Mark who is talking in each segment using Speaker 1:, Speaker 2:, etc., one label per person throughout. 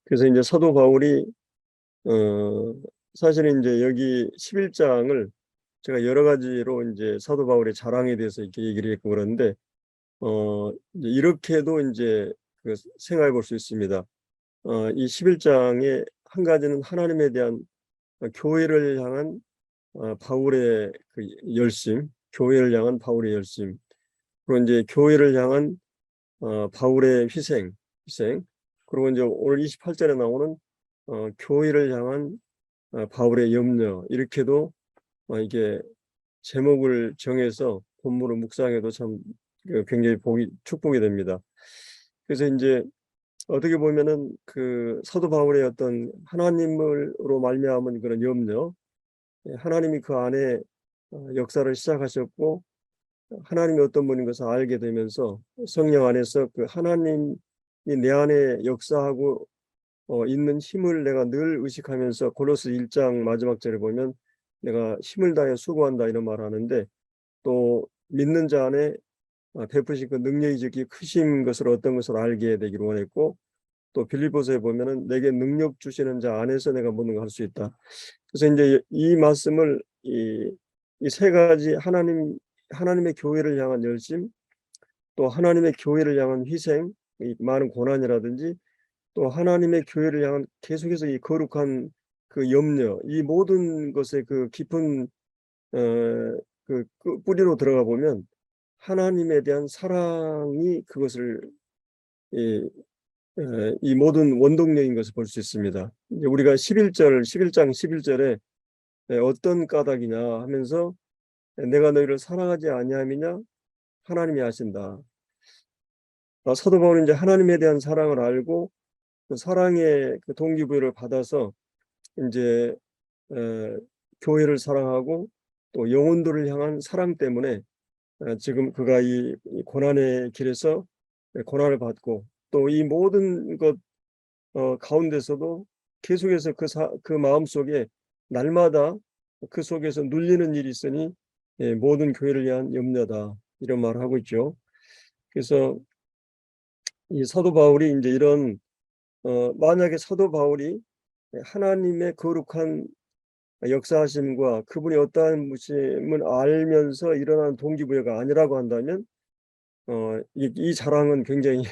Speaker 1: 그래서 이제 사도 바울이 사실은 이제 여기 11장을 제가 여러 가지로 이제 사도 바울의 자랑에 대해서 이렇게 얘기를 했고 그러는데 이제 이렇게도 이제 그 생각해 볼 수 있습니다. 이 11장의 한 가지는 하나님에 대한 교회를 향한 바울의 그 열심, 교회를 향한 바울의 열심, 그리고 이제 교회를 향한 바울의 희생, 그리고 이제 오늘 28절에 나오는 교회를 향한 바울의 염려, 이렇게도 이게 제목을 정해서 본문을 묵상해도 참 굉장히 축복이 됩니다. 그래서 이제 어떻게 보면은 그 사도 바울의 어떤 하나님으로 말미암은 그런 염려, 하나님이 그 안에 역사를 시작하셨고 하나님이 어떤 분인 것을 알게 되면서 성령 안에서 그 하나님이 내 안에 역사하고 있는 힘을 내가 늘 의식하면서 골로새 1장 마지막 절에 보면 내가 힘을 다해 수고한다 이런 말 하는데, 또 믿는 자 안에 베푸신 그 능력이 지극히 크신 것을 어떤 것을 알게 되기를 원했고, 또 빌립보서에 보면은 내게 능력 주시는 자 안에서 내가 모든 걸 할 수 있다. 그래서 이제 이 말씀을 이 세 가지 하나님의 교회를 향한 열심, 또 하나님의 교회를 향한 희생, 이 많은 고난이라든지 또 하나님의 교회를 향한 계속해서 이 거룩한 그 염려, 이 모든 것의 그 깊은 그 뿌리로 들어가 보면 하나님에 대한 사랑이 그것을 이 모든 원동력인 것을 볼 수 있습니다. 이제 우리가 11장 11절에 어떤 까닭이냐 하면서 내가 너희를 사랑하지 아니함이냐 하나님이 아신다. 사도 바울은 이제 하나님에 대한 사랑을 알고 그 사랑의 그 동기부여를 받아서 이제 교회를 사랑하고 또 영혼들을 향한 사랑 때문에 지금 그가 이 고난의 길에서 고난을 받고 또 이 모든 것 가운데서도 계속해서 그 마음속에 날마다 그 속에서 눌리는 일이 있으니 모든 교회를 위한 염려다 이런 말을 하고 있죠. 그래서 이 사도 바울이 이제 이런 만약에 사도 바울이 하나님의 거룩한 역사하심과 그분이 어떠한 분임을 알면서 일어나는 동기부여가 아니라고 한다면 이 자랑은 굉장히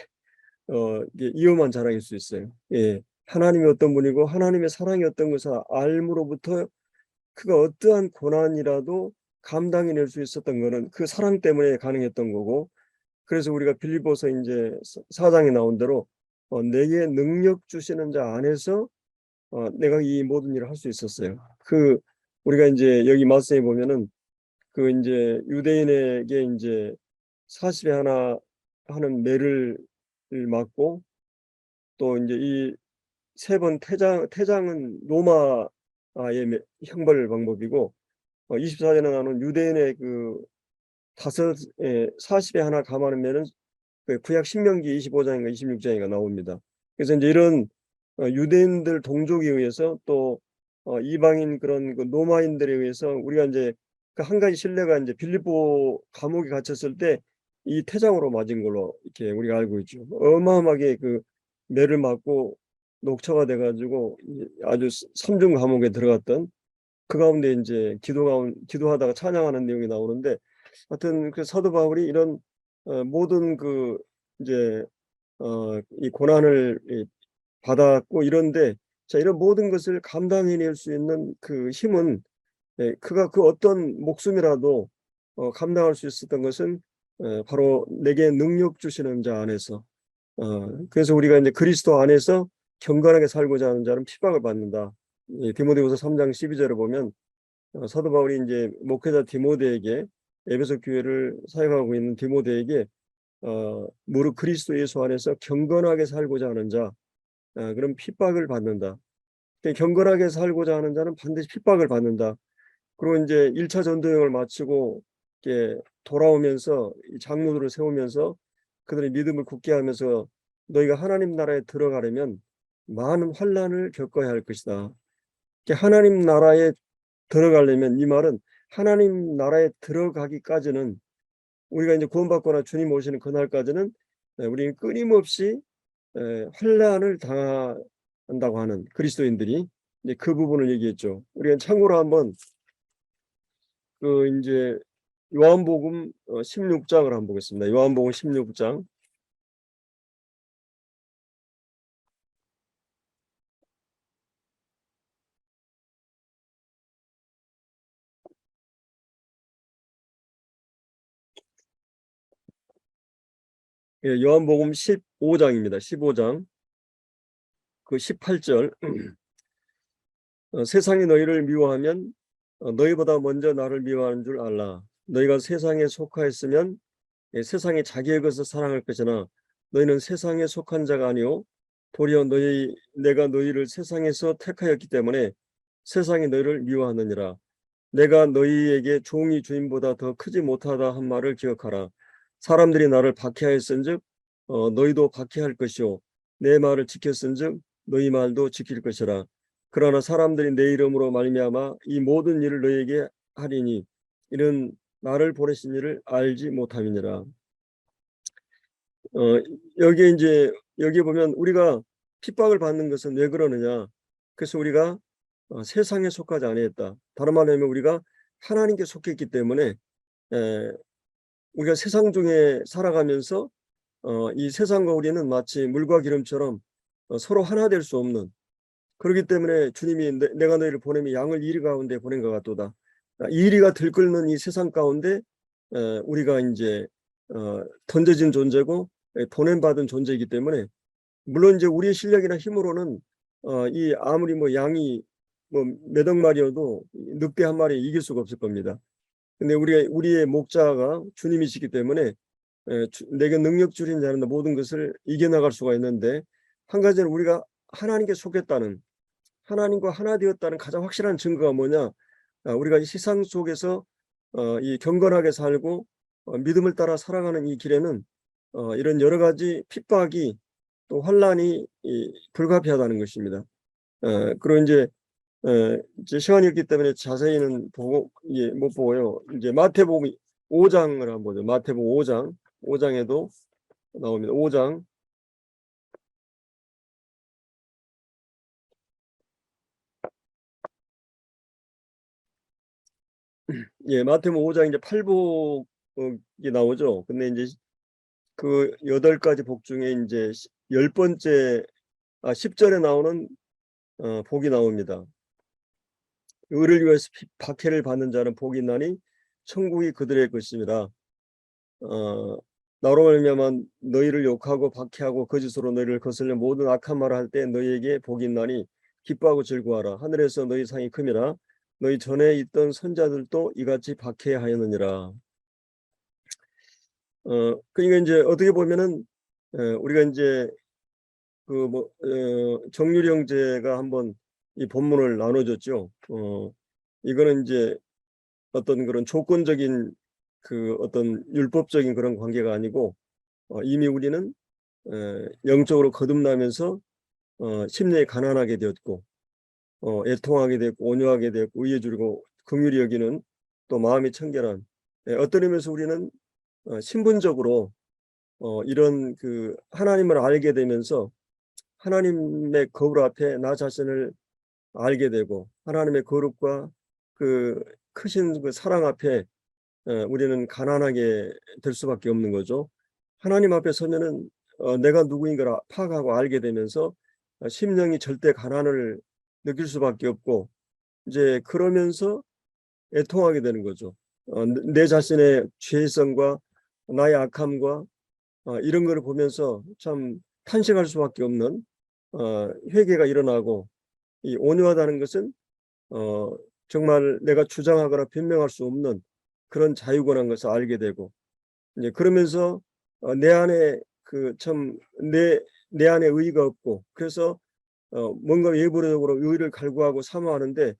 Speaker 1: 이게 위험한 자랑일 수 있어요. 예. 하나님이 어떤 분이고 하나님의 사랑이 어떤 것을 알므로부터 그가 어떠한 고난이라도 감당해낼 수 있었던 거는 그 사랑 때문에 가능했던 거고, 그래서 우리가 빌립보서 이제 4장에 나온 대로 내게 능력 주시는 자 안에서 내가 이 모든 일을 할 수 있었어요. 그 우리가 이제 여기 말씀에 보면은 그 이제 유대인에게 이제 40에 하나 하는 매를 맞고, 또 이제 이 세 번 태장은 로마의 형벌 방법이고 24절에 나오는 유대인의 그 40에 하나 감하는 매는 그 구약 신명기 25장인가 26장인가 나옵니다. 그래서 이제 이런 유대인들 동족에 의해서 또 이방인 그런 그 로마인들에 의해서 우리가 이제 그 한 가지 신뢰가 이제 빌립보 감옥에 갇혔을 때 이 태장으로 맞은 걸로 이렇게 우리가 알고 있죠. 어마어마하게 그 매를 맞고 녹초가 돼 가지고 아주 삼중 감옥에 들어갔던, 그 가운데 이제 기도하다가 찬양하는 내용이 나오는데, 하여튼 그 사도 바울이 이런 모든 그 이제 이 고난을 받았고 이런데, 자 이런 모든 것을 감당해낼 수 있는 그 힘은 그가 그 어떤 목숨이라도 감당할 수 있었던 것은 바로 내게 능력 주시는 자 안에서, 그래서 우리가 이제 그리스도 안에서 경건하게 살고자 하는 자는 핍박을 받는다. 디모데후서 3장 12절을 보면 사도 바울이 이제 목회자 디모데에게, 에베소 교회를 사역하고 있는 디모데에게 무릇 그리스도 예수 안에서 경건하게 살고자 하는 자, 그런 핍박을 받는다. 경건하게 살고자 하는 자는 반드시 핍박을 받는다. 그리고 이제 1차 전도여행을 마치고 이렇게 돌아오면서 장로들을 세우면서 그들의 믿음을 굳게 하면서 너희가 하나님 나라에 들어가려면 많은 환난을 겪어야 할 것이다. 하나님 나라에 들어가려면, 이 말은 하나님 나라에 들어가기까지는, 우리가 이제 구원받거나 주님 오시는 그날까지는 우리는 끊임없이 환난을 한다고 하는 그리스도인들이 이제 그 부분을 얘기했죠. 우리가 참고로 한번 그 이제 요한복음 16장을 한번 보겠습니다. 요한복음 16장. 예, 요한복음 15장입니다. 15장 그 18절. 세상이 너희를 미워하면 너희보다 먼저 나를 미워하는 줄 알라. 너희가 세상에 속하였으면 세상이 자기의 것을 사랑할 것이나 너희는 세상에 속한 자가 아니오 도리어 내가 너희를 세상에서 택하였기 때문에 세상이 너희를 미워하느니라. 내가 너희에게 종이 주인보다 더 크지 못하다 한 말을 기억하라. 사람들이 나를 박해하였은즉 너희도 박해할 것이요 내 말을 지켰은즉 너희 말도 지킬 것이라. 그러나 사람들이 내 이름으로 말미암아 이 모든 일을 너희에게 하리니 이는 나를 보내신 이를 알지 못함이니라. 여기에 이제 여기 보면 우리가 핍박을 받는 것은 왜 그러느냐? 그래서 우리가 세상에 속하지 아니했다. 다른 말로 하면 우리가 하나님께 속했기 때문에 우리가 세상 중에 살아가면서 이 세상과 우리는 마치 물과 기름처럼 서로 하나 될 수 없는, 그렇기 때문에 주님이 내가 너희를 보내면 양을 이리 가운데 보낸 것 같도다. 이리가 들끓는 이 세상 가운데 우리가 이제 던져진 존재고 보냄받은 존재이기 때문에, 물론 이제 우리의 실력이나 힘으로는 이 아무리 뭐 양이 뭐 몇억 마리여도 늑대 한 마리 이길 수가 없을 겁니다. 근데 우리의 목자가 주님이시기 때문에 내게 능력 줄인 자는 모든 것을 이겨나갈 수가 있는데, 한 가지는 우리가 하나님께 속했다는, 하나님과 하나 되었다는 가장 확실한 증거가 뭐냐? 우리가 이 세상 속에서 이 경건하게 살고 믿음을 따라 살아가는 이 길에는 이런 여러 가지 핍박이 또 환란이 불가피하다는 것입니다. 그리고 이제 시간이 없기 때문에 자세히는 못 보고요. 이제 마태복음 5장을 한번 보죠. 마태복음 5장에도 나옵니다. 5장. 예, 마태복음 5장 이제 팔복이 나오죠. 근데 이제 그 8가지 복 중에 이제 10절에 나오는 복이 나옵니다. 의를 위해서 박해를 받는 자는 복이 있나니 천국이 그들의 것입니다. 나로 말미암아 너희를 욕하고 박해하고 거짓으로 너희를 거슬려 모든 악한 말을 할 때 너희에게 복이 있나니 기뻐하고 즐거워하라. 하늘에서 너희 상이 큼이라. 너희 전에 있던 선자들도 이같이 박해하였느니라. 그러니까 이제 어떻게 보면은 우리가 이제 정유리 형제가 한번 이 본문을 나눠줬죠. 이거는 이제 어떤 그런 조건적인 그 어떤 율법적인 그런 관계가 아니고 이미 우리는 영적으로 거듭나면서 심령이 가난하게 되었고 애통하게 되었고 온유하게 되었고 의에 주르고 긍휼히 여기는 또 마음이 청결한, 어떤 의미에서 우리는 신분적으로 이런 그 하나님을 알게 되면서 하나님의 거울 앞에 나 자신을 알게 되고 하나님의 거룩과 그 크신 그 사랑 앞에 우리는 가난하게 될 수밖에 없는 거죠. 하나님 앞에 서면은 내가 누구인가를 파악하고 알게 되면서 심령이 절대 가난을 느낄 수밖에 없고, 이제 그러면서 애통하게 되는 거죠. 내 자신의 죄성과 나의 악함과 이런 거를 보면서 참 탄식할 수밖에 없는 회개가 일어나고, 이 온유하다는 것은 정말 내가 주장하거나 변명할 수 없는 그런 자유권한 것을 알게 되고, 이제 그러면서 내 안에 그 참 내 안에 의의가 없고, 그래서 뭔가 외부적으로 의의를 갈구하고 사모하는데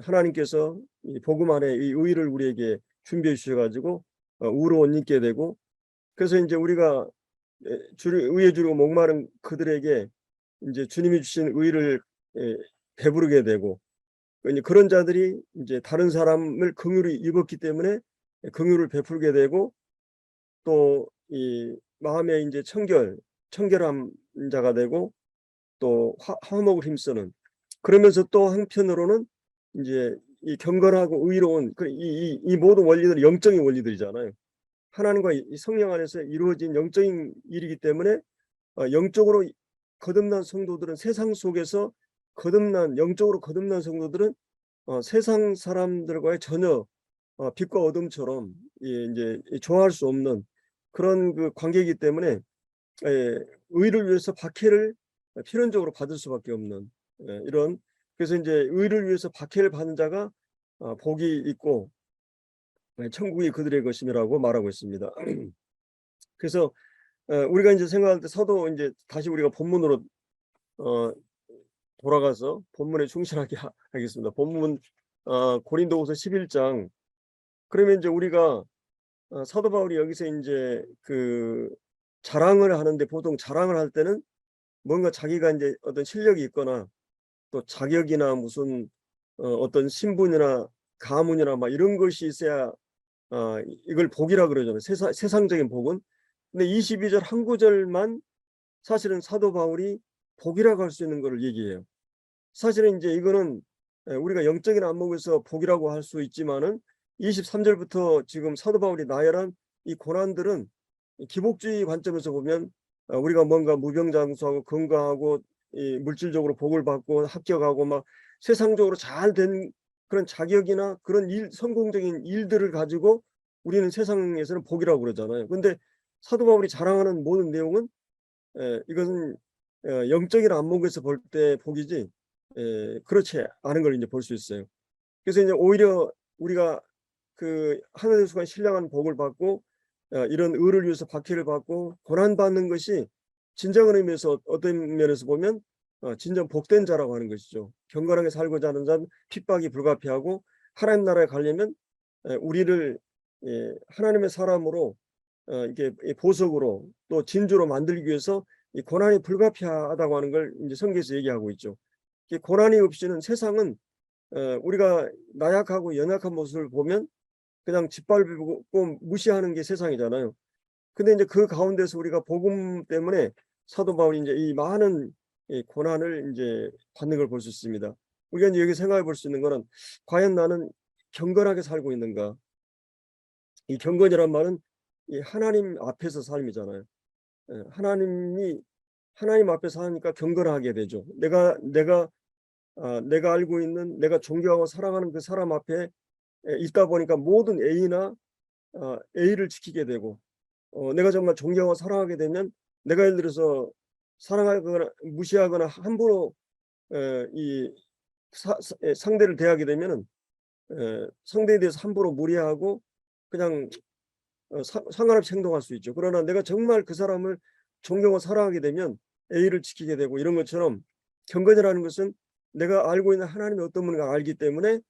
Speaker 1: 하나님께서 이 복음 안에 이 의의를 우리에게 준비해 주셔가지고 우로 옷 입게 되고, 그래서 이제 우리가 의에 주로 목마른 그들에게 이제 주님이 주신 의의를 배부르게 되고, 이제 그런 자들이 이제 다른 사람을 긍휼히 입었기 때문에 긍휼을 베풀게 되고, 또 이 마음에 이제 청결한 자가 되고, 또 화목을 힘쓰는, 그러면서 또 한편으로는 이제 이 경건하고 의로운 이 모든 원리들은 영적인 원리들이잖아요. 하나님과 이 성령 안에서 이루어진 영적인 일이기 때문에 영적으로 거듭난 성도들은 세상 속에서 영적으로 거듭난 성도들은 세상 사람들과의 전혀 빛과 어둠처럼 이제 좋아할 수 없는 그런 그 관계이기 때문에 의를 위해서 박해를 필연적으로 받을 수밖에 없는 이런, 그래서 이제 의를 위해서 박해를 받는 자가 복이 있고 천국이 그들의 것임이라고 말하고 있습니다. 그래서 우리가 이제 생각할 때 서도 이제 다시 우리가 본문으로 돌아가서 본문에 충실하게 하겠습니다. 본문 고린도후서 11장. 그러면 이제 우리가 사도 바울이 여기서 이제 그 자랑을 하는데, 보통 자랑을 할 때는 뭔가 자기가 이제 어떤 실력이 있거나 또 자격이나 무슨 어떤 신분이나 가문이나 막 이런 것이 있어야 이걸 복이라 그러잖아요. 세상적인 복은. 근데 22절 한 구절만 사실은 사도 바울이 복이라고 할 수 있는 것을 얘기해요. 사실은 이제 이거는 우리가 영적인 안목에서 복이라고 할 수 있지만은 23절부터 지금 사도 바울이 나열한 이 고난들은 기복주의 관점에서 보면 우리가 뭔가 무병장수하고 건강하고 이 물질적으로 복을 받고 합격하고 막 세상적으로 잘 된 그런 자격이나 그런 성공적인 일들을 가지고 우리는 세상에서는 복이라고 그러잖아요. 근데 사도 바울이 자랑하는 모든 내용은 이것은 영적인 안목에서 볼 때 복이지 그렇지 않은 걸 이제 볼 수 있어요. 그래서 이제 오히려 우리가 그 하나님 속에 신령한 복을 받고 이런 의를 위해서 박해를 받고 고난 받는 것이 진정한 의미에서 어떤 면에서 보면 진정 복된 자라고 하는 것이죠. 경건하게 살고자 하는 자는 핍박이 불가피하고 하나님 나라에 가려면 우리를 하나님의 사람으로 이렇게 보석으로 또 진주로 만들기 위해서 이 고난이 불가피하다고 하는 걸 이제 성경에서 얘기하고 있죠. 이 고난이 없이는 세상은 우리가 나약하고 연약한 모습을 보면 그냥 짓밟고 무시하는 게 세상이잖아요. 근데 이제 그 가운데서 우리가 복음 때문에 사도 바울이 이제 이 많은 이 고난을 이제 받는 걸 볼 수 있습니다. 우리가 이제 여기 생각해 볼 수 있는 거는 과연 나는 경건하게 살고 있는가? 이 경건이란 말은 이 하나님 앞에서 삶이잖아요. 하나님 앞에서 하니까 경건하게 되죠. 내가 알고 있는, 내가 존경하고 사랑하는 그 사람 앞에 있다 보니까 모든 A를 지키게 되고 내가 정말 존경하고 사랑하게 되면 내가 예를 들어서 사랑하거나 무시하거나 함부로 이 상대를 대하게 되면은 상대에 대해서 함부로 무례하고 그냥 상관없이 행동할 수 있죠. 그러나 내가 정말 그 사람을 존경하고 사랑하게 되면 A를 지키게 되고, 이런 것처럼 경건이라는 것은 내가 알고 있는 하나님이 어떤 분인가 알기 때문에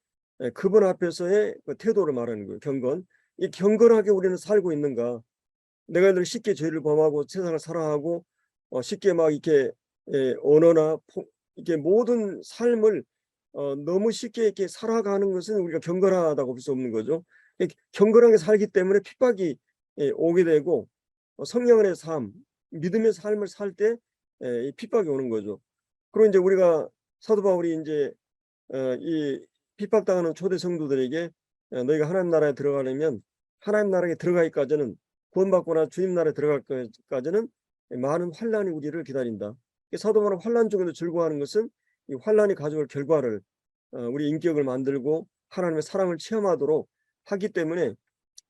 Speaker 1: 그분 앞에서의 그 태도를 말하는 거예요. 경건. 이 경건하게 우리는 살고 있는가? 내가 늘 쉽게 죄를 범하고 세상을 사랑하고 쉽게 막 이렇게 언어나 이렇게 모든 삶을 너무 쉽게 이렇게 살아가는 것은 우리가 경건하다고 볼 수 없는 거죠. 경건하게 살기 때문에 핍박이 오게 되고 성령의 삶, 믿음의 삶을 살 때 핍박이 오는 거죠. 그리고 이제 우리가 사도 바울이 이제 이 핍박당하는 초대 성도들에게 너희가 하나님 나라에 들어가려면, 하나님 나라에 들어가기까지는, 구원받거나 주님 나라에 들어갈까지는 많은 환난이 우리를 기다린다. 사도 바울은 환난 중에도 즐거워하는 것은 이 환난이 가져올 결과를 우리 인격을 만들고 하나님의 사랑을 체험하도록 하기 때문에,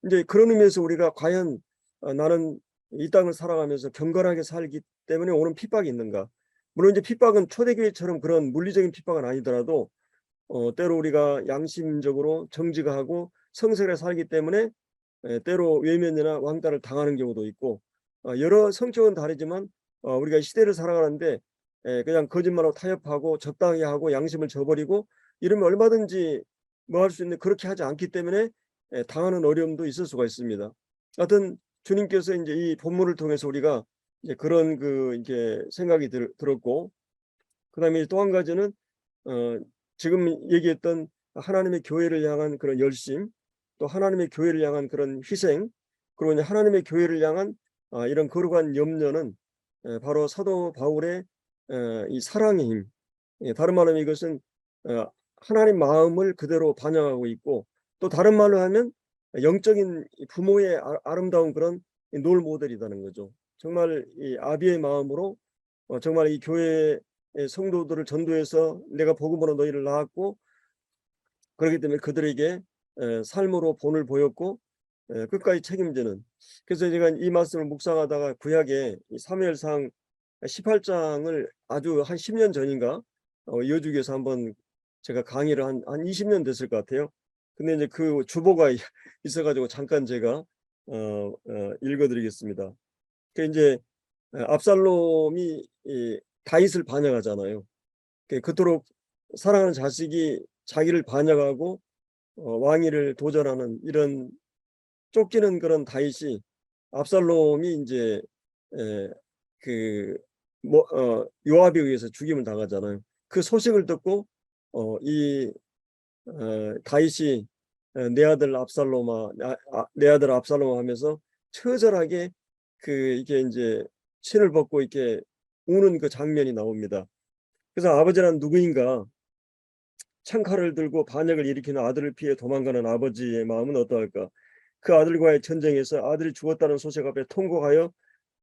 Speaker 1: 이제 그런 의미에서 우리가 과연 나는 이 땅을 살아가면서 경건하게 살기 때문에 오는 핍박이 있는가? 물론 이제 핍박은 초대교회처럼 그런 물리적인 핍박은 아니더라도 때로 우리가 양심적으로 정직하고 성실하게 살기 때문에 때로 외면이나 왕따를 당하는 경우도 있고, 여러 성격은 다르지만 우리가 시대를 살아가는데 그냥 거짓말하고 타협하고 적당히 하고 양심을 저버리고 이러면 얼마든지 뭐 할 수 있는데, 그렇게 하지 않기 때문에 당하는 어려움도 있을 수가 있습니다. 하여튼 주님께서 이제 이 본문을 통해서 우리가 이제 그런 이렇게 생각이 들었고, 그다음에 또 한 가지는 지금 얘기했던 하나님의 교회를 향한 그런 열심, 또 하나님의 교회를 향한 그런 희생, 그리고 이제 하나님의 교회를 향한 이런 거룩한 염려는 바로 사도 바울의 이 사랑의 힘. 다른 말로 하면 이것은 하나님 마음을 그대로 반영하고 있고, 또 다른 말로 하면 영적인 부모의 아름다운 그런 롤 모델이라는 거죠. 정말 이 아비의 마음으로 정말 이 교회의 성도들을 전도해서 내가 복음으로 너희를 낳았고, 그렇기 때문에 그들에게 삶으로 본을 보였고 끝까지 책임지는. 그래서 제가 이 말씀을 묵상하다가 구약의 사무엘상 18장을 아주 한 10년 전인가 여주교에서 한번 제가 강의를 한 20년 됐을 것 같아요. 근데 이제 그 주보가 있어 가지고 잠깐 제가 읽어 드리겠습니다. 그 이제 압살롬이 이 다윗을 반역하잖아요. 그토록 사랑하는 자식이 자기를 반역하고 왕위를 도전하는 이런 쫓기는 그런 다윗이, 압살롬이 인제 그 요압에 의해서 죽임을 당하잖아요. 그 소식을 듣고 이 다윗이 "내 아들 압살롬아, 내 아들 압살롬아." 하면서 처절하게 이게 인제 신을 벗고 이렇게 우는 그 장면이 나옵니다. 그래서 아버지란 누구인가, 창칼을 들고 반역을 일으키는 아들을 피해 도망가는 아버지의 마음은 어떠할까? 그 아들과의 전쟁에서 아들이 죽었다는 소식 앞에 통곡하여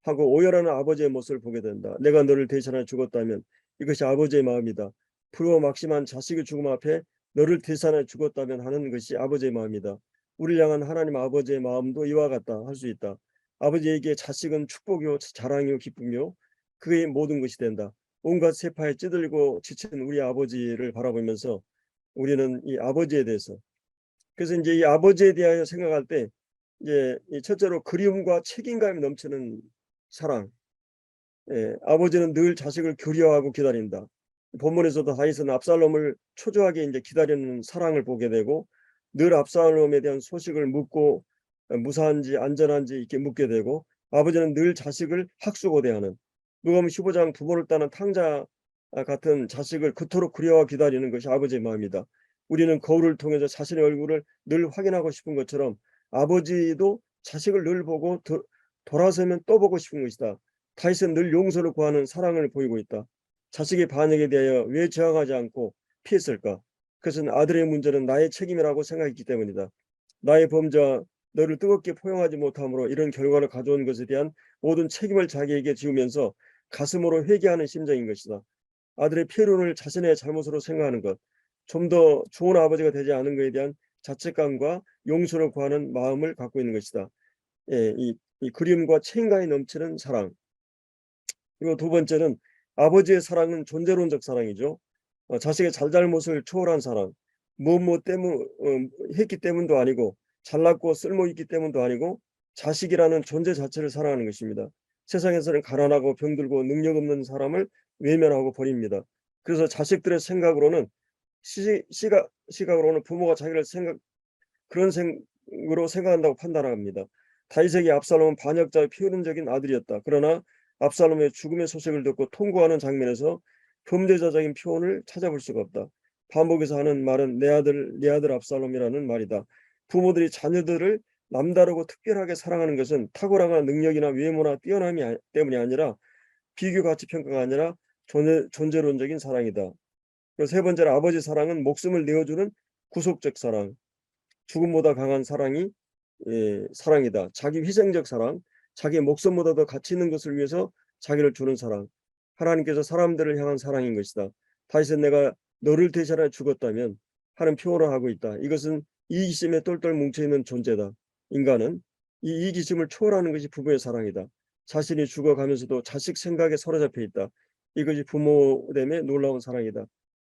Speaker 1: 하고 오열하는 아버지의 모습을 보게 된다. 내가 너를 대신하여 죽었다면 이것이 아버지의 마음이다. 부러워 막심한 자식의 죽음 앞에 너를 대신하여 죽었다면 하는 것이 아버지의 마음이다. 우리를 향한 하나님 아버지의 마음도 이와 같다 할 수 있다. 아버지에게 자식은 축복이요 자랑이요 기쁨이요 그의 모든 것이 된다. 온갖 세파에 찌들고 지친 우리 아버지를 바라보면서 우리는 이 아버지에 대해서, 그래서 이제 이 아버지에 대하여 생각할 때 이제 이 첫째로 그리움과 책임감이 넘치는 사랑. 아버지는 늘 자식을 교려하고 기다린다. 본문에서도 다윗은 압살롬을 초조하게 이제 기다리는 사랑을 보게 되고, 늘 압살롬에 대한 소식을 묻고 무사한지 안전한지 이렇게 묻게 되고, 아버지는 늘 자식을 학수고대하는, 누가복음 15장 부모를 따는 탕자 같은 자식을 그토록 그리워하고 기다리는 것이 아버지의 마음이다. 우리는 거울을 통해서 자신의 얼굴을 늘 확인하고 싶은 것처럼 아버지도 자식을 늘 보고 돌아서면 또 보고 싶은 것이다. 다윗은 늘 용서를 구하는 사랑을 보이고 있다. 자식의 반역에 대하여 왜 저항하지 않고 피했을까? 그것은 아들의 문제는 나의 책임이라고 생각했기 때문이다. 나의 범죄와 너를 뜨겁게 포용하지 못함으로 이런 결과를 가져온 것에 대한 모든 책임을 자기에게 지우면서 가슴으로 회개하는 심정인 것이다. 아들의 피해론을 자신의 잘못으로 생각하는 것, 좀 더 좋은 아버지가 되지 않은 것에 대한 자책감과 용서를 구하는 마음을 갖고 있는 것이다. 이 그리움과 책임감이 넘치는 사랑. 그리고 두 번째는 아버지의 사랑은 존재론적 사랑이죠. 자식의 잘잘못을 초월한 사랑. 무엇 때문 했기 때문도 아니고 잘났고 쓸모있기 때문도 아니고 자식이라는 존재 자체를 사랑하는 것입니다. 세상에서는 가난하고 병들고 능력 없는 사람을 외면하고 버립니다. 그래서 자식들의 생각으로는 시각으로는 부모가 자기를 그런 생으로 생각한다고 판단합니다. 다윗에게 압살롬은 반역자의 표현적인 아들이었다. 그러나 압살롬의 죽음의 소식을 듣고 통곡하는 장면에서 범죄자적인 표현을 찾아볼 수가 없다. 반복해서 하는 말은 내 아들 압살롬이라는 말이다. 부모들이 자녀들을 남다르고 특별하게 사랑하는 것은 탁월한 능력이나 외모나 뛰어남이 때문이 아니라 비교 가치 평가가 아니라 존재론적인 사랑이다. 그리고 세 번째로 아버지 사랑은 목숨을 내어주는 구속적 사랑. 죽음보다 강한 사랑이 사랑이다. 자기 희생적 사랑, 자기 목숨보다 더 가치 있는 것을 위해서 자기를 주는 사랑. 하나님께서 사람들을 향한 사랑인 것이다. 다윗은 내가 너를 대신하여 죽었다면 하는 표현을 하고 있다. 이것은 이기심에 똘똘 뭉쳐있는 존재다. 인간은 이 이기심을 초월하는 것이 부부의 사랑이다. 자신이 죽어가면서도 자식 생각에 사로잡혀 있다. 이것이 부모됨의 놀라운 사랑이다.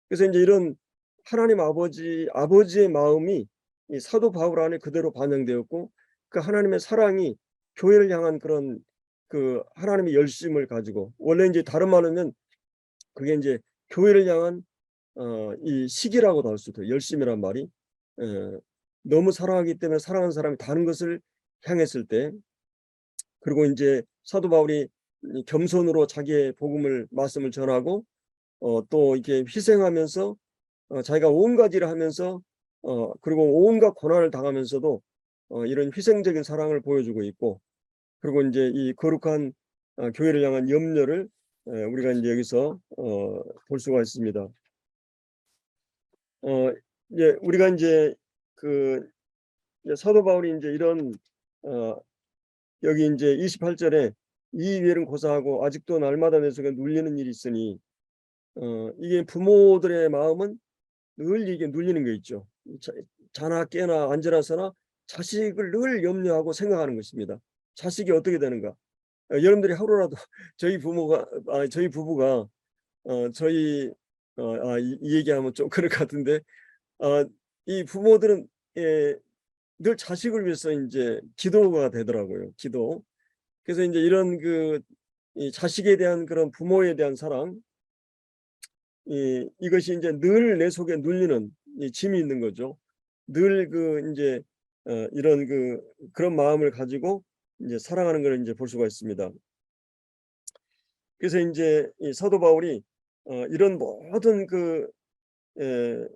Speaker 1: 그래서 이제 이런 하나님 아버지의 마음이 이 사도 바울 안에 그대로 반영되었고, 그 하나님의 사랑이 교회를 향한 그런 그 하나님의 열심을 가지고, 원래 이제 다른 말로 하면 그게 이제 교회를 향한 이 시기라고도 할 수도, 열심이란 말이 너무 사랑하기 때문에 사랑하는 사람이 다른 것을 향했을 때, 그리고 이제 사도 바울이 이 겸손으로 자기의 복음을 말씀을 전하고 또 이렇게 희생하면서 자기가 온갖 일을 하면서 그리고 온갖 고난을 당하면서도 이런 희생적인 사랑을 보여주고 있고, 그리고 이제 이 거룩한 교회를 향한 염려를 우리가 이제 여기서 볼 수가 있습니다. 이제 우리가 이제 이제 사도 바울이 이제 이런 여기 이제 28절에 이 위엘은 고사하고 아직도 날마다 내 속에 눌리는 일이 있으니 이게 부모들의 마음은 늘 이게 눌리는 게 있죠. 자나 깨나 앉으나서나 자식을 늘 염려하고 생각하는 것입니다. 자식이 어떻게 되는가. 여러분들이 하루라도 저희 부부가 저희 이 얘기하면 좀 그럴 것 같은데 이 부모들은 늘 자식을 위해서 이제 기도가 되더라고요. 기도. 그래서 이제 이런 이 자식에 대한 그런 부모에 대한 사랑, 이것이 이제 늘 내 속에 눌리는 이 짐이 있는 거죠. 늘 이제 이런 그런 마음을 가지고 이제 사랑하는 걸 이제 볼 수가 있습니다. 그래서 이제 이 사도 바울이 이런 모든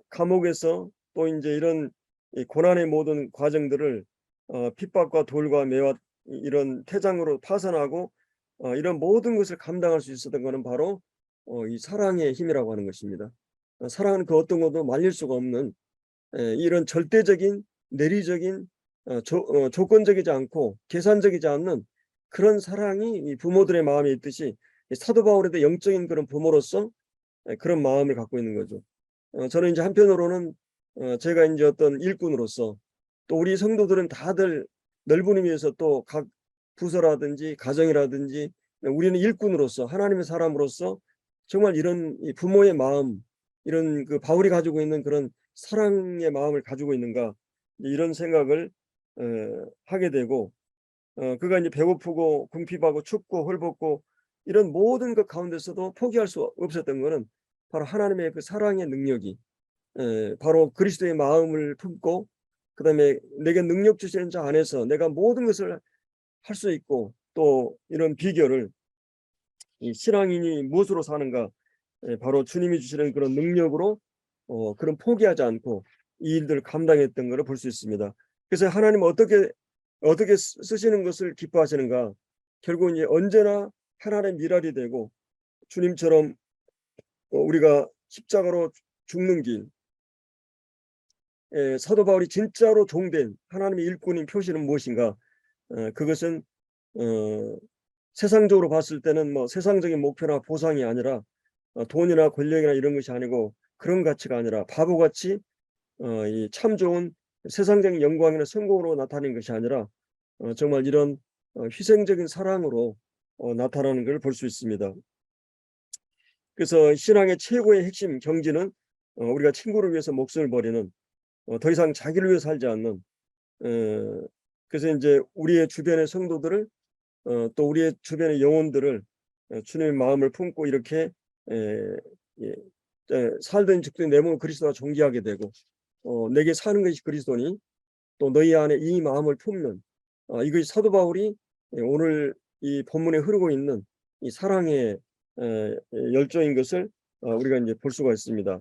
Speaker 1: 감옥에서 또 이제 이런 이 고난의 모든 과정들을 핍박과 돌과 매와 이런 태장으로 파선하고 이런 모든 것을 감당할 수 있었던 것은 바로 이 사랑의 힘이라고 하는 것입니다. 사랑은 그 어떤 것도 말릴 수가 없는 이런 절대적인 내리적인 조건적이지 않고 계산적이지 않는 그런 사랑이 이 부모들의 마음에 있듯이 사도 바울에도 영적인 그런 부모로서 그런 마음을 갖고 있는 거죠. 저는 이제 한편으로는 제가 이제 어떤 일꾼으로서 또 우리 성도들은 다들 넓은 의미에서 또 각 부서라든지 가정이라든지 우리는 일꾼으로서 하나님의 사람으로서 정말 이런 이 부모의 마음, 이런 바울이 가지고 있는 그런 사랑의 마음을 가지고 있는가, 이런 생각을 하게 되고 그가 이제 배고프고 궁핍하고 춥고 헐벗고 이런 모든 것 가운데서도 포기할 수 없었던 것은 바로 하나님의 그 사랑의 능력이 바로 그리스도의 마음을 품고 그다음에 내게 능력 주시는 자 안에서 내가 모든 것을 할 수 있고 또 이런 비결을 이 신앙인이 무엇으로 사는가, 바로 주님이 주시는 그런 능력으로 그런 포기하지 않고 이 일들을 감당했던 것을 볼 수 있습니다. 그래서 하나님은 어떻게 쓰시는 것을 기뻐하시는가, 결국 이제 언제나 하나님의 미랄이 되고 주님처럼 우리가 십자가로 죽는 길, 사도 바울이 진짜로 종된 하나님의 일꾼인 표시는 무엇인가? 그것은 세상적으로 봤을 때는 뭐 세상적인 목표나 보상이 아니라 돈이나 권력이나 이런 것이 아니고 그런 가치가 아니라 바보같이 이 참 좋은 세상적인 영광이나 성공으로 나타내는 것이 아니라 정말 이런 희생적인 사랑으로 나타나는 걸 볼 수 있습니다. 그래서 신앙의 최고의 핵심 경지는 우리가 친구를 위해서 목숨을 버리는 더 이상 자기를 위해 살지 않는 그래서 이제 우리의 주변의 성도들을 또 우리의 주변의 영혼들을 주님의 마음을 품고 이렇게 살든 죽든 내 몸을 그리스도와 존귀하게 되고 내게 사는 것이 그리스도니 또 너희 안에 이 마음을 품는 이것이 사도 바울이 오늘 이 본문에 흐르고 있는 이 사랑의 열정인 것을 우리가 이제 볼 수가 있습니다.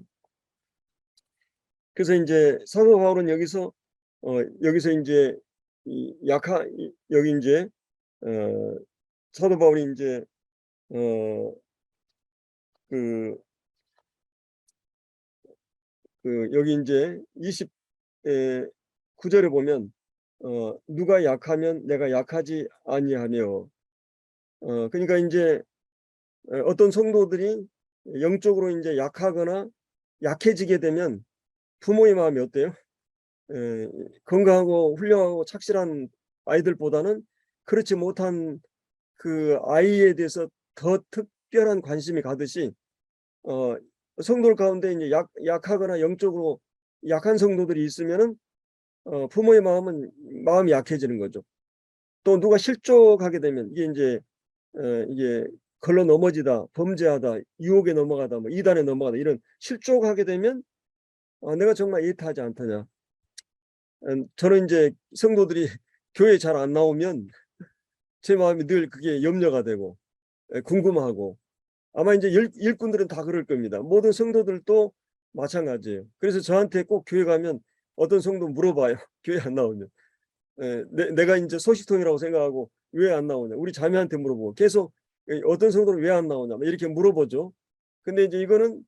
Speaker 1: 그래서 이제 사도 바울은 여기서 이제 여기 이제 사도 바울이 이제 여기 이제 29절에 보면 누가 약하면 내가 약하지 아니하며 그러니까 이제 어떤 성도들이 영적으로 이제 약하거나 약해지게 되면 부모의 마음이 어때요? 건강하고 훌륭하고 착실한 아이들보다는 그렇지 못한 그 아이에 대해서 더 특별한 관심이 가듯이 성도들 가운데 이제 약하거나 영적으로 약한 성도들이 있으면은 부모의 마음이 약해지는 거죠. 또 누가 실족하게 되면 이게 걸러 넘어지다, 범죄하다, 유혹에 넘어가다, 뭐 이단에 넘어가다 이런 실족하게 되면 내가 정말 애타하지 않더냐. 저는 이제 성도들이 교회 잘 안 나오면 제 마음이 늘 그게 염려가 되고 궁금하고 아마 이제 일꾼들은 다 그럴 겁니다. 모든 성도들도 마찬가지예요. 그래서 저한테 꼭 교회 가면 어떤 성도 물어봐요. 교회 안 나오면. 내가 이제 소식통이라고 생각하고 왜 안 나오냐. 우리 자매한테 물어보고 계속 어떤 성도는 왜 안 나오냐 뭐 이렇게 물어보죠. 근데 이제 이거는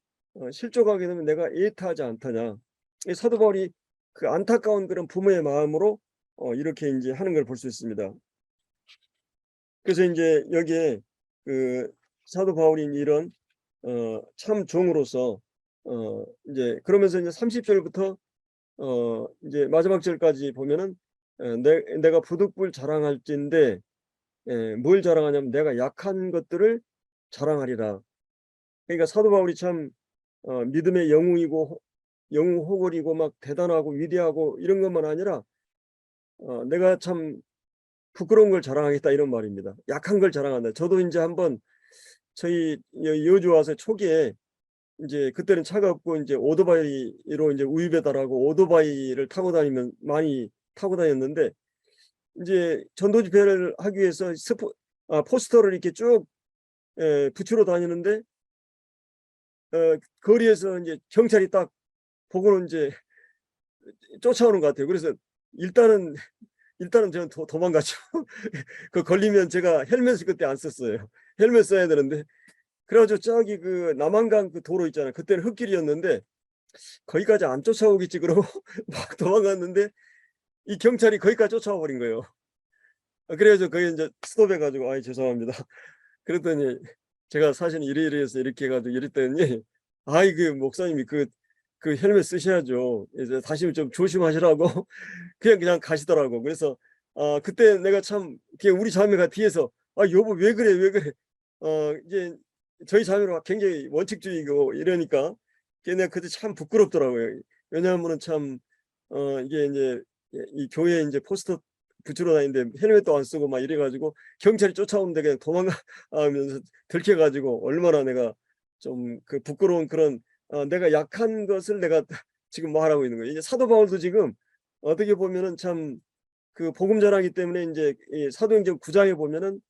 Speaker 1: 실족하게 되면 내가 애타하지 않더냐. 이 사도 바울이 그 안타까운 그런 부모의 마음으로 이렇게 이제 하는 걸 볼 수 있습니다. 그래서 이제 여기에 그 사도 바울이 이런 참 종으로서 이제 그러면서 이제 30절부터 이제 마지막 절까지 보면은 내가 부득불 자랑할진대 뭘 자랑하냐면 내가 약한 것들을 자랑하리라. 그러니까 사도 바울이 참 믿음의 영웅이고 영웅 호걸이고 막 대단하고 위대하고 이런 것만 아니라 내가 참 부끄러운 걸 자랑하겠다 이런 말입니다. 약한 걸 자랑한다. 저도 인제 한번 저희 여주 와서 초기에 인제 그때는 차가 없고 인제 오토바이로 인제 우유 배달하고 오토바이를 타고 다니면 많이 타고 다녔는데 인제 전도 집회를 하기 위해서 포스터를 이렇게 쭉 붙이러 다니는데 거리에서 인제 경찰이 딱 보고는 인제 쫓아오는 것 같아요. 그래서 일단은 저는 도망갔죠. 그 걸리면 제가 헬멧을 그때 안 썼어요. 헬멧 써야 되는데 그래 가지고 저기 그 남한강 그 도로 있잖아요. 그때는 흙길이었는데 '거기까지 안 쫓아오겠지.' 그러고 막 도망갔는데 이 경찰이 거기까지 쫓아와 버린 거예요. 그래 가지고 거기 인제 스톱해 가지고 "아이 죄송합니다." 그랬더니 제가 "사실은 이래 해서 이렇게 해 가지고" 이랬더니 "아이 그 목사님이 그 헬멧 쓰셔야죠. 이제 다시는 좀 조심하시라고." 그냥 가시더라고. 그래서 그때 내가 참 그냥 우리 자매가 뒤에서 "아 여보 왜 그래, 왜 그래." 이제 저희 자매가 굉장히 원칙주의고 이러니까 내가 그때 참 부끄럽더라고요. 왜냐하면은 참 이게 인제 이 교회에 인제 포스터 붙이러 다니는데 헬멧도 안 쓰고 막 이래 가지고 경찰이 쫓아오는데 그냥 도망가 면서 들켜 가지고 얼마나 내가 좀 그 부끄러운 그런 내가 약한 것을 내가 지금 말하고 있는 거예요. 이제 사도 바울도 지금 어떻게 보면은 참 그 복음 전하기 때문에 인제 이 사도행전 9 장에 보면은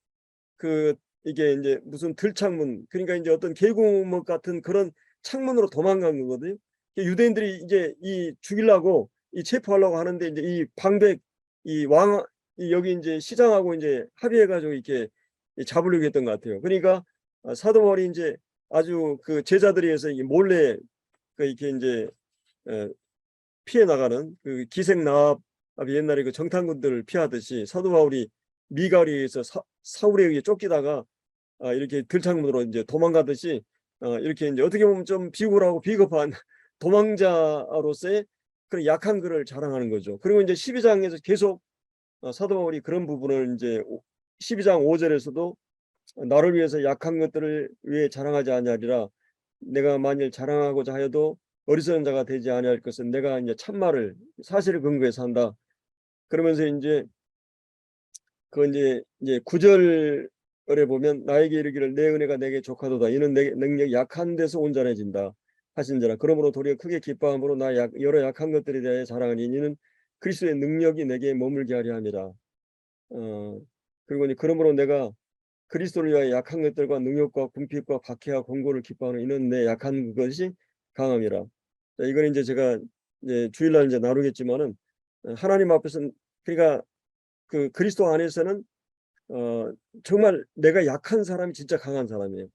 Speaker 1: 그 이게 인제 무슨 들창문 그러니까 인제 어떤 계곡목 같은 그런 창문으로 도망간 거거든요. 유대인들이 이제 이 죽이려고 이 체포하려고 하는데 인제 이 방백 이 왕 이 여기 인제 시장하고 인제 합의해 가지고 이렇게 잡으려고 했던 것 같아요. 그러니까 사도 바울이 인제 아주 그 제자들에 의해서 이게 몰래 그 이렇게 인제 에 피해 나가는 그 기생나합 옛날에 그 정탐꾼들을 피하듯이 사도 바울이 미가리에서 사울에 의해 쫓기다가 이렇게 들창문으로 인제 도망가듯이 이렇게 인제 어떻게 보면 좀 비굴하고 비겁한 도망자로서의 그런 약한 글을 자랑하는 거죠. 그리고 인제 12 장에서 계속 사도 바울이 그런 부분을 인제 12장 5 절에서도 "나를 위해서 약한 것들을 왜 자랑하지 아니하리라. 내가 만일 자랑하고자 하여도 어리석은 자가 되지 아니할 것은 내가 인제 참말을 사실을 근거해서 한다." 그러면서 인제 그 인제 9 절에 보면 "나에게 이르기를 내 은혜가 내게 족하도다. 이는 내 능력이 약한 데서 온전해진다 하신지라. 그러므로 도리어 크게 기뻐함으로 나 여러 약한 것들에 대하여 자랑하니 이는 그리스도의 능력이 내게 머물게 하려 함이라." 그리고 이제 "그러므로 내가 그리스도를 위하여 약한 것들과 능욕과 궁핍과 박해와 권고를 기뻐하는 이는 내 약한 것이 강함이라." 자 이거는 인제 제가 이제 주일날 인제 나누겠지만은 하나님 앞에서는 그러니까 그 그리스도 안에서는 어 정말 내가 약한 사람이 진짜 강한 사람이에요.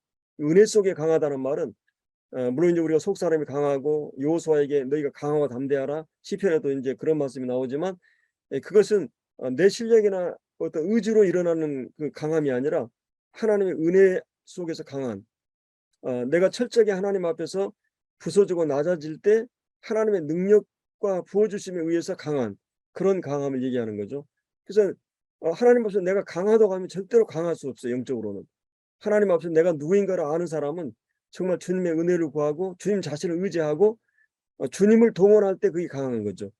Speaker 1: 은혜 속에 강하다는 말은 물론 이제 우리가 속 사람이 강하고 여호수아에게 "너희가 강하고 담대하라." 시편에도 인제 그런 말씀이 나오지만 그것은 내 실력이나 어떤 의지로 일어나는 그 강함이 아니라 하나님의 은혜 속에서 강한 내가 철저하게 하나님 앞에서 부서지고 낮아질 때 하나님의 능력과 부어 주심에 의해서 강한 그런 강함을 얘기하는 거죠. 그래서 하나님 앞에서 내가 강하다고 하면 절대로 강할 수 없어요, 영적으로는. 하나님 앞에서 내가 누구인가를 아는 사람은 정말 주님의 은혜를 구하고 주님 자신을 의지하고 주님을 동원할 때 그게 강한 거죠.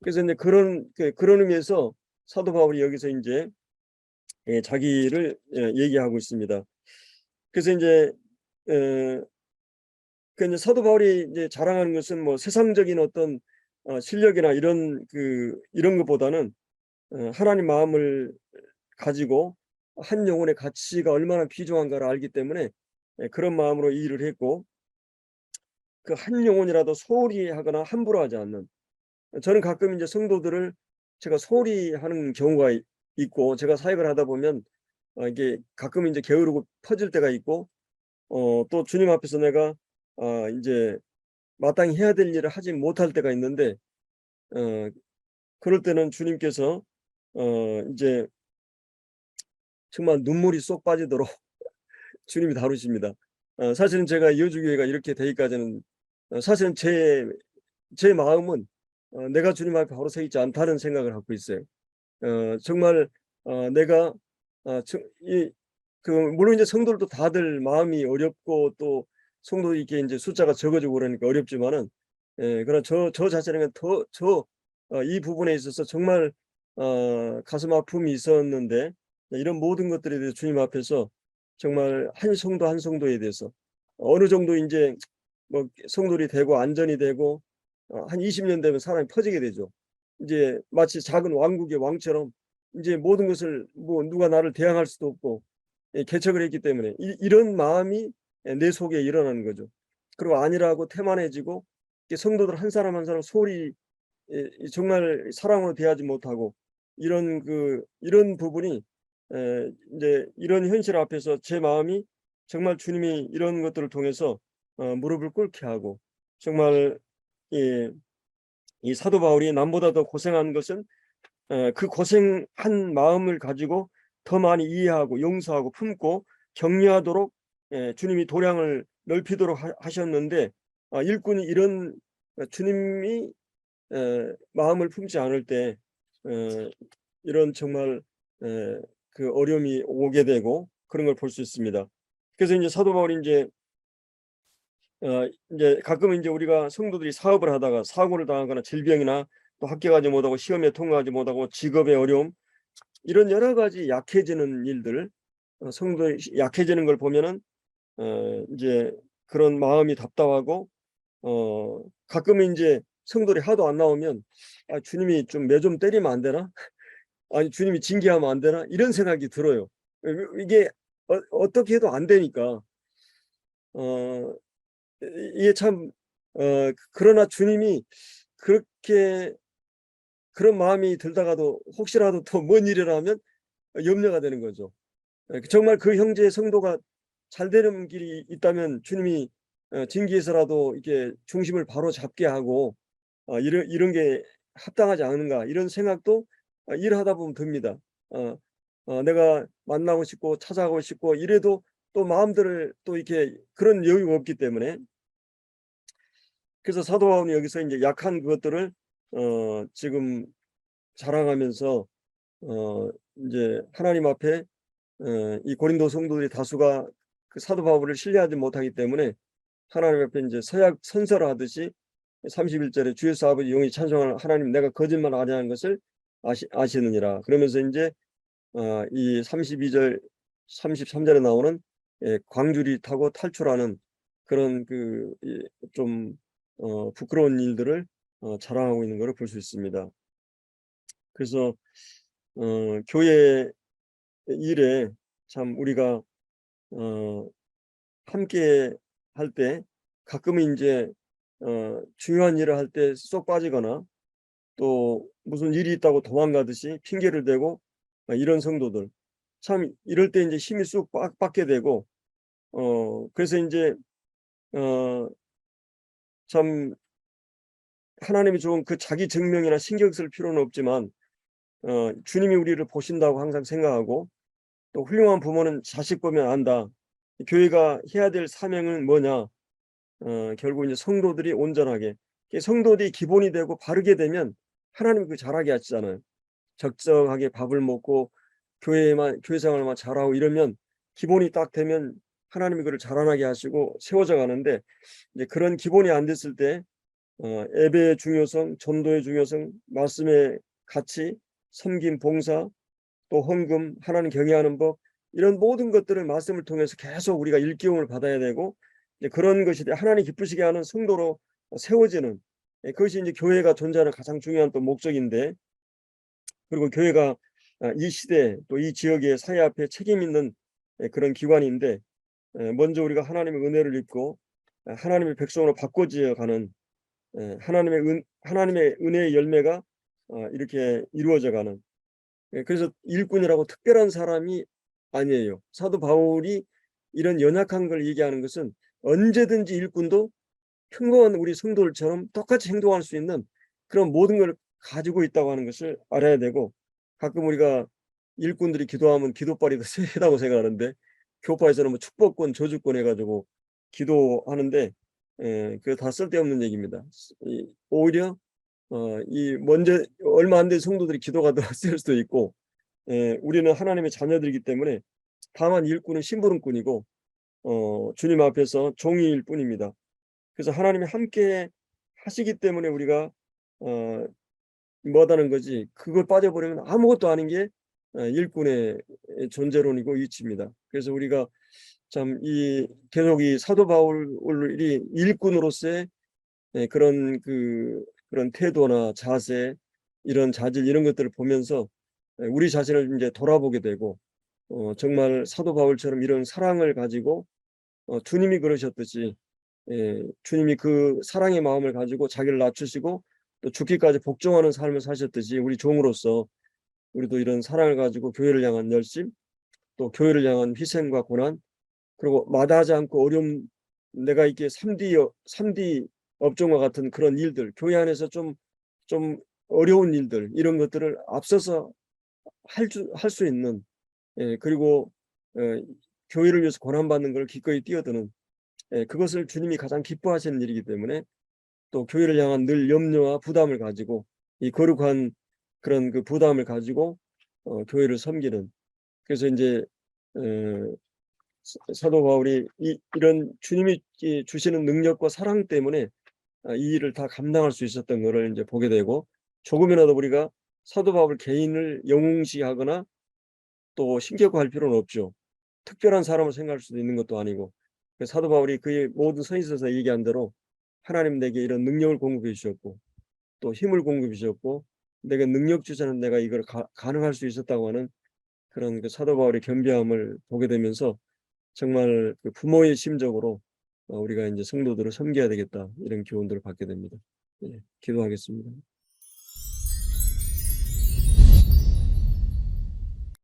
Speaker 1: 그래서 인제 그런 의미에서 사도 바울이 여기서 인제 자기를 얘기하고 있습니다. 그래서 인제 에 그 인제 사도 바울이 이제 자랑하는 것은 뭐 세상적인 어떤 실력이나 이런 것보다는 하나님 마음을 가지고 한 영혼의 가치가 얼마나 귀중한가를 알기 때문에 그런 마음으로 이 일을 했고 그 한 영혼이라도 소홀히 하거나 함부로 하지 않는 저는 가끔 인제 성도들을 제가 소홀히 하는 경우가 있고 제가 사역을 하다 보면 이게 가끔 이제 게으르고 퍼질 때가 있고, 또 주님 앞에서 내가 이제 마땅히 해야 될 일을 하지 못할 때가 있는데, 어 그럴 때는 주님께서 이제 정말 눈물이 쏙 빠지도록 주님이 다루십니다. 사실은 제가 이어주교회가 이렇게 되기까지는, 사실은 제 마음은 내가 주님 앞에 바로 서 있지 않다는 생각을 갖고 있어요. 정말 내가 저 이 물론 이제 성도들도 다들 마음이 어렵고, 또 성도 이렇게 인제 숫자가 적어지고 그러니까 어렵지만은, 그러나 저 자체는 이 부분에 있어서 정말 가슴 아픔이 있었는데, 이런 모든 것들에 대해서 주님 앞에서 정말 한 성도 한 성도에 대해서 어느 정도 인제 뭐 성돌이 되고 안전이 되고 한 20년 되면 사람이 퍼지게 되죠. 이제 마치 작은 왕국의 왕처럼 인제 모든 것을, 뭐 누가 나를 대항할 수도 없고 개척을 했기 때문에 이런 마음이 내 속에 일어나는 거죠. 그리고 안일하고 태만해지고, 이게 성도들 한 사람 한 사람 소홀히 이 정말 사랑으로 대하지 못하고, 이런 부분이 인제 이런 현실 앞에서 제 마음이 정말 주님이 이런 것들을 통해서 무릎을 꿇게 하고, 정말 이 사도 바울이 남보다 더 고생한 것은 그 고생한 마음을 가지고 더 많이 이해하고 용서하고 품고 격려하도록 주님이 도량을 넓히도록 하셨는데, 일꾼이 이런 주님이 마음을 품지 않을 때 이런 정말 그 어려움이 오게 되고 그런 걸 볼 수 있습니다. 그래서 인제 사도 바울이 인제 인제 가끔은 인제 우리가 성도들이 사업을 하다가 사고를 당하거나 질병이나 또 합격하지 못하고 시험에 통과하지 못하고 직업의 어려움, 이런 여러 가지 약해지는 일들, 성도의 약해지는 걸 보면은 인제 그런 마음이 답답하고, 가끔은 인제 성도들이 하도 안 나오면 '아 주님이 좀 매 좀 때리면 안 되나? 아니 주님이 징계하면 안 되나?' 이런 생각이 들어요. 이게 어떻게 해도 안 되니까. 어 이게 참, 그러나 주님이 그렇게 그런 마음이 들다가도 혹시라도 더 뭔 일이라 하면 염려가 되는 거죠. 정말 그 형제의 성도가 잘 되는 길이 있다면 주님이 징계해서라도 이렇게 중심을 바로잡게 하고, '이런 게 합당하지 않은가.' 이런 생각도 일을 하다 보면 듭니다. 어 내가 만나고 싶고 찾아가고 싶고 이래도 또 마음들을 또 이렇게 그런 여유가 없기 때문에, 그래서 사도 바울은 여기서 인제 약한 그것들을 지금 자랑하면서 인제 하나님 앞에, 이 고린도 성도들의 다수가 그 사도 바울을 신뢰하지 못하기 때문에 하나님 앞에 인제 서약 선서를 하듯이 31 절에 "주 예수 아버지 영이 찬송하는 하나님, 내가 거짓말 아니하는 것을 아시느니라." 그러면서 인제 이 32 절 33 절에 나오는 광주리 타고 탈출하는 그런 좀 부끄러운 일들을 자랑하고 있는 것을 볼 수 있습니다. 그래서 교회 일에 참 우리가 어 함께 할 때 가끔은 인제 중요한 일을 할 때 쏙 빠지거나, 또 무슨 일이 있다고 도망가듯이 핑계를 대고, 이런 성도들 참 이럴 때 인제 힘이 쑥 빠게 되고, 그래서 인제 어 참 하나님이 좀 그 자기 증명이나 신경 쓸 필요는 없지만 주님이 우리를 보신다고 항상 생각하고, 또 훌륭한 부모는 자식 보면 안다. 교회가 해야 될 사명은 뭐냐? 결국 이제 성도들이 온전하게, 이 성도들이 기본이 되고 바르게 되면 하나님이 그 잘하게 하시잖아요. 적정하게 밥을 먹고 교회 생활만 잘하고 이러면, 기본이 딱 되면 하나님이 그를 자라나게 하시고 세워져 가는데, 이제 그런 기본이 안 됐을 때 예배의 중요성, 전도의 중요성, 말씀의 가치, 섬김, 봉사, 또 헌금, 하나님 경외하는 법, 이런 모든 것들을 말씀을 통해서 계속 우리가 일깨움을 받아야 되고, 이제 그런 것이 하나님 기쁘시게 하는 성도로 세워지는, 그것이 이제 교회가 존재하는 가장 중요한 또 목적인데, 그리고 교회가 이 시대 또 이 지역의 사회 앞에 책임 있는 그런 기관인데, 먼저 우리가 하나님의 은혜를 입고 하나님의 백성으로 바꿔지어 가는, 하나님의 은혜의 열매가 이렇게 이루어져 가는, 그래서 일꾼이라고 특별한 사람이 아니에요. 사도 바울이 이런 연약한 걸 얘기하는 것은 언제든지 일꾼도 평범한 우리 성도들처럼 똑같이 행동할 수 있는 그런 모든 걸 가지고 있다고 하는 것을 알아야 되고, 가끔 우리가 일꾼들이 기도하면 기도빨이 더 세다고 생각하는데, 교파에서는 뭐 축복권, 저주권 해가지고 기도하는데, 그게 다 쓸데없는 얘기입니다. 오히려 이 먼저 얼마 안 된 성도들이 기도가 더 쓸 수도 있고, 우리는 하나님의 자녀들이기 때문에 다만 일꾼은 심부름꾼이고 주님 앞에서 종이일 뿐입니다. 그래서 하나님이 함께 하시기 때문에 우리가 뭐하다는 거지, 그걸 빠져버리면 아무것도 아닌 게 일꾼의 존재론이고 이치입니다. 그래서 우리가 참 계속 이 사도 바울이 일꾼으로서의 그런 태도나 자세, 이런 자질, 이런 것들을 보면서 우리 자신을 이제 돌아보게 되고, 정말 사도 바울처럼 이런 사랑을 가지고 주님이 그러셨듯이, 주님이 그 사랑의 마음을 가지고 자기를 낮추시고 또 죽기까지 복종하는 삶을 사셨듯이, 우리 종으로서 우리도 이런 사랑을 가지고 교회를 향한 열심, 또 교회를 향한 희생과 고난, 그리고 마다하지 않고 어려움, 내가 이렇게 3D 업종과 같은 그런 일들, 교회 안에서 좀 어려운 일들, 이런 것들을 앞서서 할 수 있는, 그리고 교회를 위해서 고난받는 걸 기꺼이 뛰어드는, 그것을 주님이 가장 기뻐하시는 일이기 때문에, 또 교회를 향한 늘 염려와 부담을 가지고, 이 거룩한 그런 그 부담을 가지고 교회를 섬기는, 그래서 이제 사도 바울이 이런 주님이 주시는 능력과 사랑 때문에 이 일을 다 감당할 수 있었던 것을 이제 보게 되고, 조금이라도 우리가 사도 바울 개인을 영웅시하거나 또 신격화할 필요는 없죠. 특별한 사람을 생각할 수도 있는 것도 아니고, 사도 바울이 그의 모든 서신서에서 얘기한 대로 하나님 내게 이런 능력을 공급해 주셨고 또 힘을 공급해 주셨고, 내가 능력 주자는 내가 이걸 가능할 수 있었다고 하는 그런 그 사도 바울의 겸비함을 보게 되면서, 정말 그 부모의 심적으로 우리가 이제 성도들을 섬겨야 되겠다, 이런 교훈들을 받게 됩니다. 기도하겠습니다.